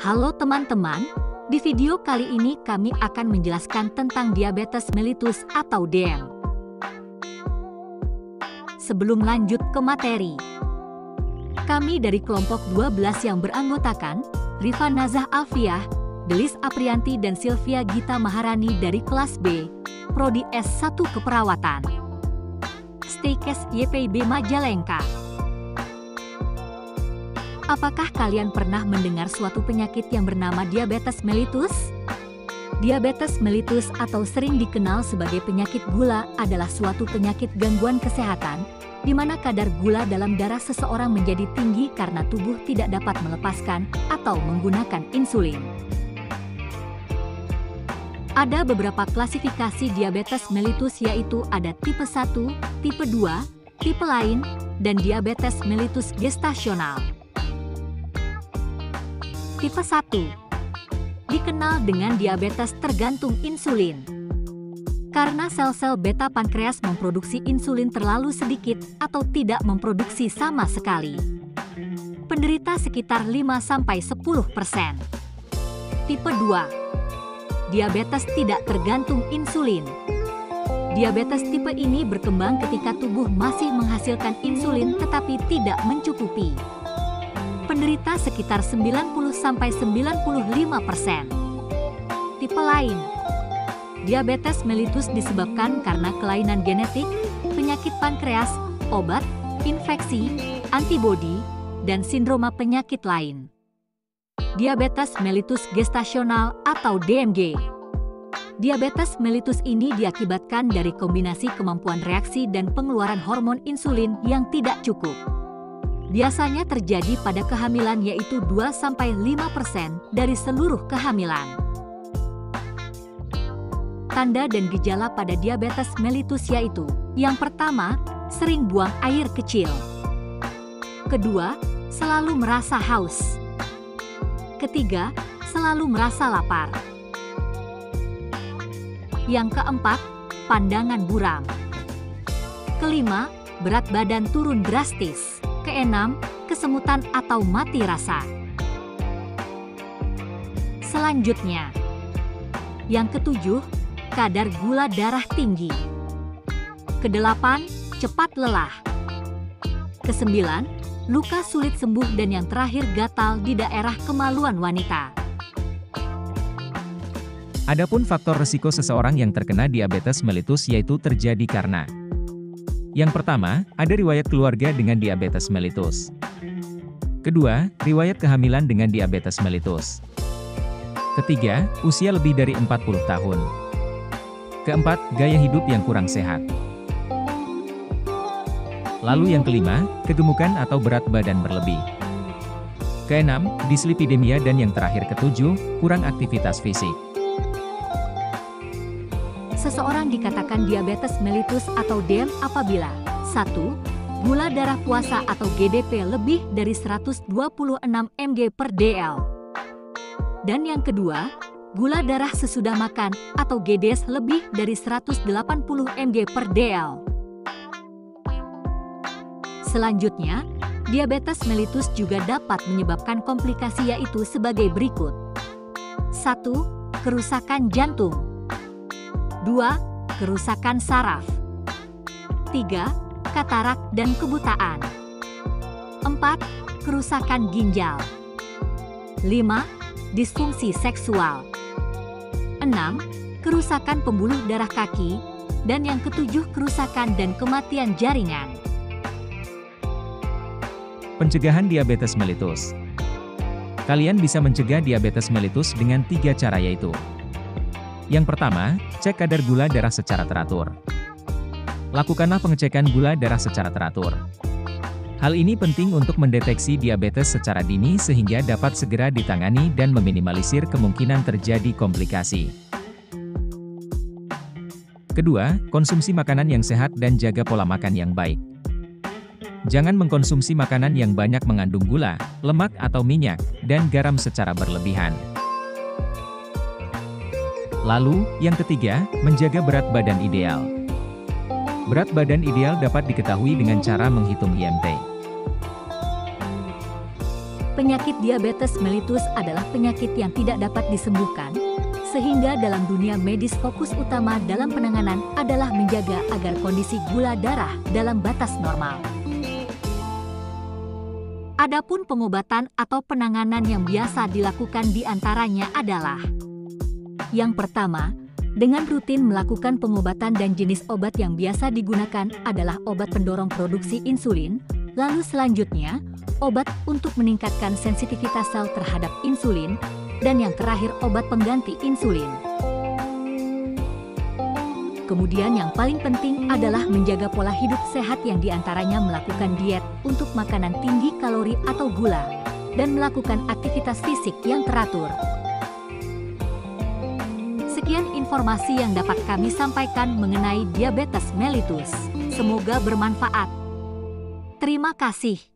Halo teman-teman, di video kali ini kami akan menjelaskan tentang diabetes mellitus atau DM. Sebelum lanjut ke materi, kami dari kelompok 12 yang beranggotakan Rifa Nazah Alfiah, Delis Aprianti dan Sylvia Gita Maharani dari kelas B, Prodi S1 Keperawatan, Stikes YPIB Majalengka. Apakah kalian pernah mendengar suatu penyakit yang bernama diabetes mellitus? Diabetes mellitus atau sering dikenal sebagai penyakit gula adalah suatu penyakit gangguan kesehatan di mana kadar gula dalam darah seseorang menjadi tinggi karena tubuh tidak dapat melepaskan atau menggunakan insulin. Ada beberapa klasifikasi diabetes mellitus yaitu ada tipe 1, tipe 2, tipe lain, dan diabetes mellitus gestasional. Tipe 1 dikenal dengan diabetes tergantung insulin. Karena sel-sel beta pankreas memproduksi insulin terlalu sedikit atau tidak memproduksi sama sekali. Penderita sekitar 5–10%. Tipe 2 diabetes tidak tergantung insulin. Diabetes tipe ini berkembang ketika tubuh masih menghasilkan insulin tetapi tidak mencukupi. Penderita sekitar 90–95%. Tipe lain, diabetes mellitus disebabkan karena kelainan genetik, penyakit pankreas, obat, infeksi, antibodi, dan sindroma penyakit lain. Diabetes mellitus gestasional atau DMG. Diabetes mellitus ini diakibatkan dari kombinasi kemampuan reaksi dan pengeluaran hormon insulin yang tidak cukup. Biasanya terjadi pada kehamilan yaitu 2–5% dari seluruh kehamilan. Tanda dan gejala pada diabetes mellitus yaitu, yang pertama, sering buang air kecil. Kedua, selalu merasa haus. Ketiga, selalu merasa lapar. Yang keempat, pandangan buram. Kelima, berat badan turun drastis. Keenam, kesemutan atau mati rasa. Selanjutnya, yang ketujuh, kadar gula darah tinggi. Kedelapan, cepat lelah. Kesembilan, luka sulit sembuh dan yang terakhir gatal di daerah kemaluan wanita. Adapun faktor risiko seseorang yang terkena diabetes mellitus yaitu terjadi karena yang pertama, ada riwayat keluarga dengan diabetes mellitus. Kedua, riwayat kehamilan dengan diabetes mellitus. Ketiga, usia lebih dari 40 tahun. Keempat, gaya hidup yang kurang sehat. Lalu yang kelima, kegemukan atau berat badan berlebih. Keenam, dislipidemia dan yang terakhir ketujuh, kurang aktivitas fisik. Seseorang dikatakan diabetes mellitus atau DM apabila 1. Gula darah puasa atau GDP lebih dari 126 mg/dl. Dan yang kedua, gula darah sesudah makan atau GDS lebih dari 180 mg/dl. Selanjutnya, diabetes mellitus juga dapat menyebabkan komplikasi yaitu sebagai berikut. 1. Kerusakan jantung. 2. Kerusakan saraf. 3. Katarak dan kebutaan. 4. Kerusakan ginjal. 5. Disfungsi seksual. 6. Kerusakan pembuluh darah kaki. Dan yang ketujuh, kerusakan dan kematian jaringan. Pencegahan diabetes mellitus. Kalian bisa mencegah diabetes mellitus dengan 3 cara yaitu: yang pertama, cek kadar gula darah secara teratur. Lakukanlah pengecekan gula darah secara teratur. Hal ini penting untuk mendeteksi diabetes secara dini sehingga dapat segera ditangani dan meminimalisir kemungkinan terjadi komplikasi. Kedua, konsumsi makanan yang sehat dan jaga pola makan yang baik. Jangan mengkonsumsi makanan yang banyak mengandung gula, lemak atau minyak, dan garam secara berlebihan. Lalu, yang ketiga, menjaga berat badan ideal. Berat badan ideal dapat diketahui dengan cara menghitung IMT. Penyakit diabetes mellitus adalah penyakit yang tidak dapat disembuhkan, sehingga dalam dunia medis fokus utama dalam penanganan adalah menjaga agar kondisi gula darah dalam batas normal. Adapun pengobatan atau penanganan yang biasa dilakukan diantaranya adalah: yang pertama, dengan rutin melakukan pengobatan, dan jenis obat yang biasa digunakan adalah obat pendorong produksi insulin, lalu selanjutnya, obat untuk meningkatkan sensitivitas sel terhadap insulin, dan yang terakhir obat pengganti insulin. Kemudian yang paling penting adalah menjaga pola hidup sehat yang diantaranya melakukan diet untuk makanan tinggi kalori atau gula, dan melakukan aktivitas fisik yang teratur. Sekian informasi yang dapat kami sampaikan mengenai diabetes mellitus. Semoga bermanfaat. Terima kasih.